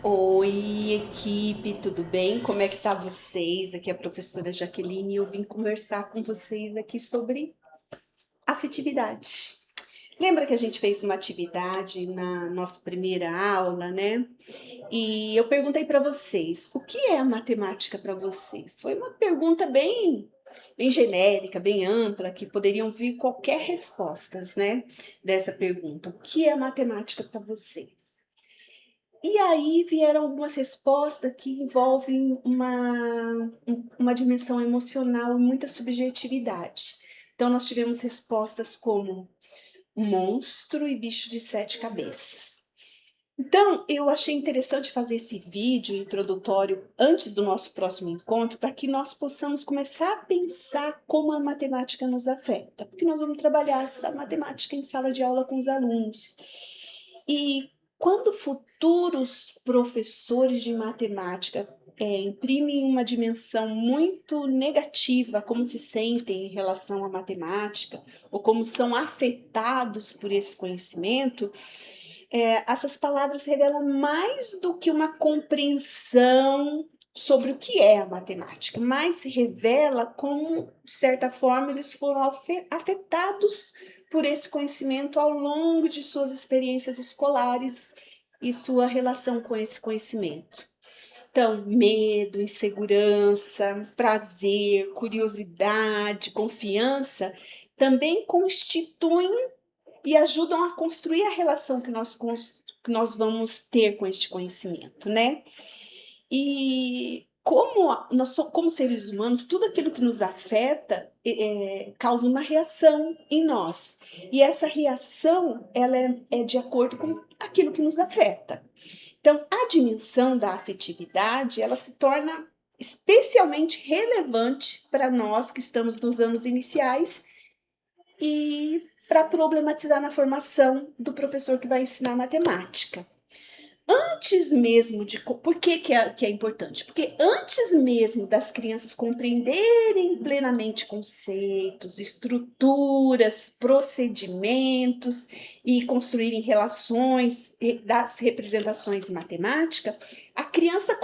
Oi, equipe, tudo bem? Como é que tá vocês? Aqui é a professora Jaqueline e eu vim conversar com vocês aqui sobre afetividade. Lembra que a gente fez uma atividade na nossa primeira aula, né? E eu perguntei para vocês, o que é a matemática para você? Foi uma pergunta bem genérica, bem ampla, que poderiam vir qualquer respostas, né, dessa pergunta. O que é a matemática para vocês? E aí vieram algumas respostas que envolvem uma dimensão emocional e muita subjetividade. Então, nós tivemos respostas como monstro e bicho de sete cabeças. Então, eu achei interessante fazer esse vídeo introdutório antes do nosso próximo encontro, para que nós possamos começar a pensar como a matemática nos afeta, porque nós vamos trabalhar essa matemática em sala de aula com os alunos. E quando futuros professores de matemática imprimem uma dimensão muito negativa, como se sentem em relação à matemática, ou como são afetados por esse conhecimento, essas palavras revelam mais do que uma compreensão sobre o que é a matemática, mas se revela como, de certa forma, eles foram afetados por esse conhecimento ao longo de suas experiências escolares e sua relação com esse conhecimento. Então, medo, insegurança, prazer, curiosidade, confiança também constituem e ajudam a construir a relação que nós vamos ter com este conhecimento, né? E como seres humanos, tudo aquilo que nos afeta causa uma reação em nós. E essa reação ela é de acordo com aquilo que nos afeta. Então, a dimensão da afetividade ela se torna especialmente relevante para nós que estamos nos anos iniciais e para problematizar na formação do professor que vai ensinar matemática. Antes mesmo de. Por que é importante? Porque antes mesmo das crianças compreenderem plenamente conceitos, estruturas, procedimentos e construírem relações das representações matemáticas, a criança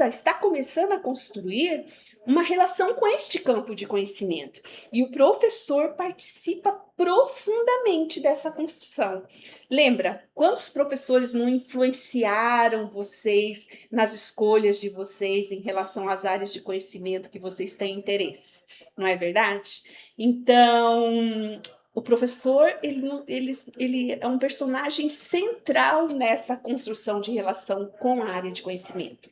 está começando a construir uma relação com este campo de conhecimento. E o professor participa profundamente dessa construção. Lembra, quantos professores não influenciaram vocês nas escolhas de vocês em relação às áreas de conhecimento que vocês têm interesse? Não é verdade? Então, o professor ele é um personagem central nessa construção de relação com a área de conhecimento.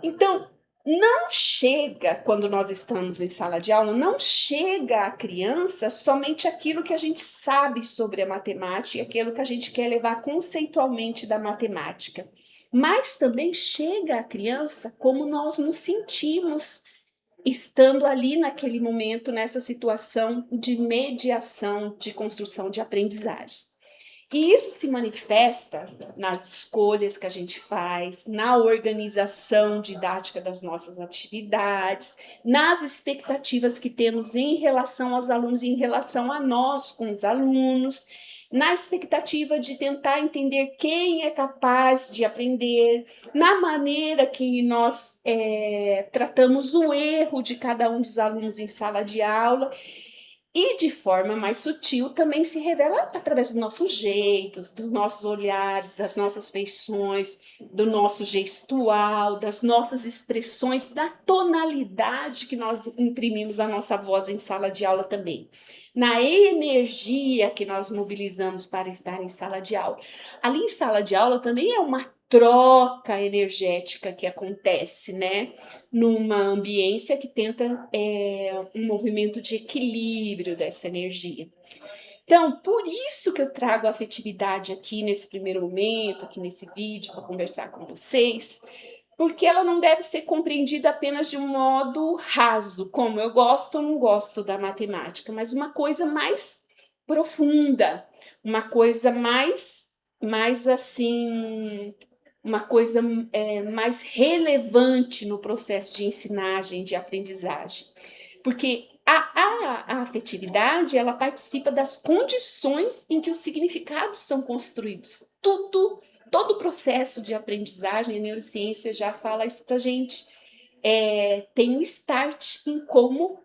Então, não chega, quando nós estamos em sala de aula, não chega à criança somente aquilo que a gente sabe sobre a matemática e aquilo que a gente quer levar conceitualmente da matemática, mas também chega à criança como nós nos sentimos estando ali naquele momento, nessa situação de mediação, de construção de aprendizagem. E isso se manifesta nas escolhas que a gente faz, na organização didática das nossas atividades, nas expectativas que temos em relação aos alunos, em relação a nós com os alunos, na expectativa de tentar entender quem é capaz de aprender, na maneira que nós tratamos o erro de cada um dos alunos em sala de aula. E de forma mais sutil também se revela através dos nossos jeitos, dos nossos olhares, das nossas feições, do nosso gestual, das nossas expressões, da tonalidade que nós imprimimos à nossa voz em sala de aula também. Na energia que nós mobilizamos para estar em sala de aula. Ali em sala de aula também é uma troca energética que acontece, né? Numa ambiência que tenta um movimento de equilíbrio dessa energia. Então, por isso que eu trago a afetividade aqui nesse primeiro momento, aqui nesse vídeo, para conversar com vocês, porque ela não deve ser compreendida apenas de um modo raso, como eu gosto ou não gosto da matemática, mas uma coisa mais profunda, uma coisa mais assim, uma coisa mais relevante no processo de ensinagem, de aprendizagem. Porque a afetividade, ela participa das condições em que os significados são construídos. Tudo todo o processo de aprendizagem, a neurociência já fala isso pra gente. Tem um start em como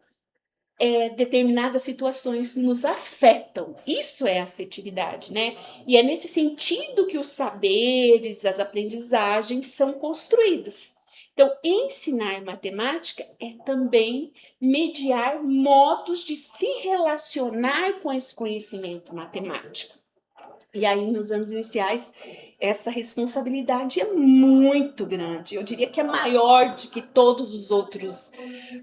determinadas situações nos afetam. Isso é afetividade, né? E é nesse sentido que os saberes, as aprendizagens são construídos. Então, ensinar matemática é também mediar modos de se relacionar com esse conhecimento matemático. E aí, nos anos iniciais, essa responsabilidade é muito grande. Eu diria que é maior do que todos os outros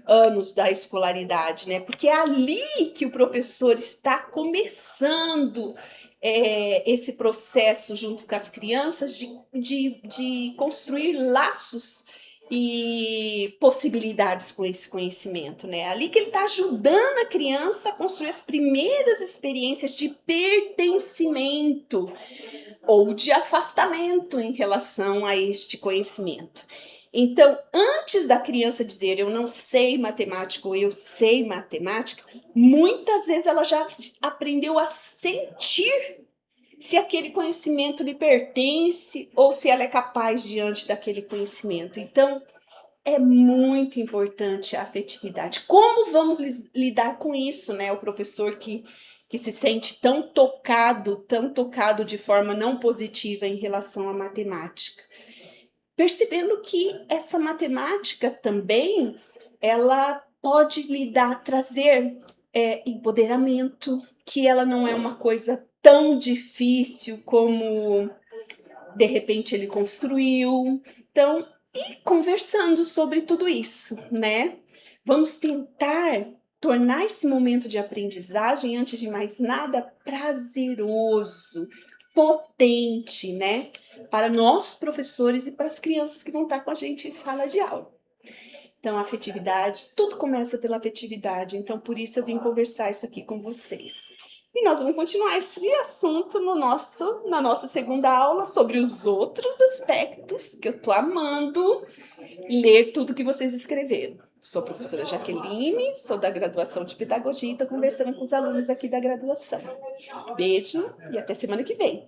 anos da escolaridade, né? Porque é ali que o professor está começando esse processo junto com as crianças de construir laços e possibilidades com esse conhecimento, né? Ali que ele está ajudando a criança a construir as primeiras experiências de pertencimento ou de afastamento em relação a este conhecimento. Então, antes da criança dizer eu não sei matemática ou eu sei matemática, muitas vezes ela já aprendeu a sentir se aquele conhecimento lhe pertence ou se ela é capaz diante daquele conhecimento. Então, é muito importante a afetividade. Como vamos lidar com isso, né? O professor que se sente tão tocado de forma não positiva em relação à matemática. Percebendo que essa matemática também, ela pode trazer empoderamento, que ela não é uma coisa tão difícil como de repente ele construiu. Então, e conversando sobre tudo isso, né? Vamos tentar tornar esse momento de aprendizagem, antes de mais nada, prazeroso, potente, né? Para nós, professores, e para as crianças que vão estar com a gente em sala de aula. Então, a afetividade, tudo começa pela afetividade. Então, por isso eu vim conversar isso aqui com vocês. E nós vamos continuar esse assunto na nossa segunda aula sobre os outros aspectos que eu tô amando ler tudo que vocês escreveram. Sou a professora Jaqueline, sou da graduação de Pedagogia e estou conversando com os alunos aqui da graduação. Beijo e até semana que vem.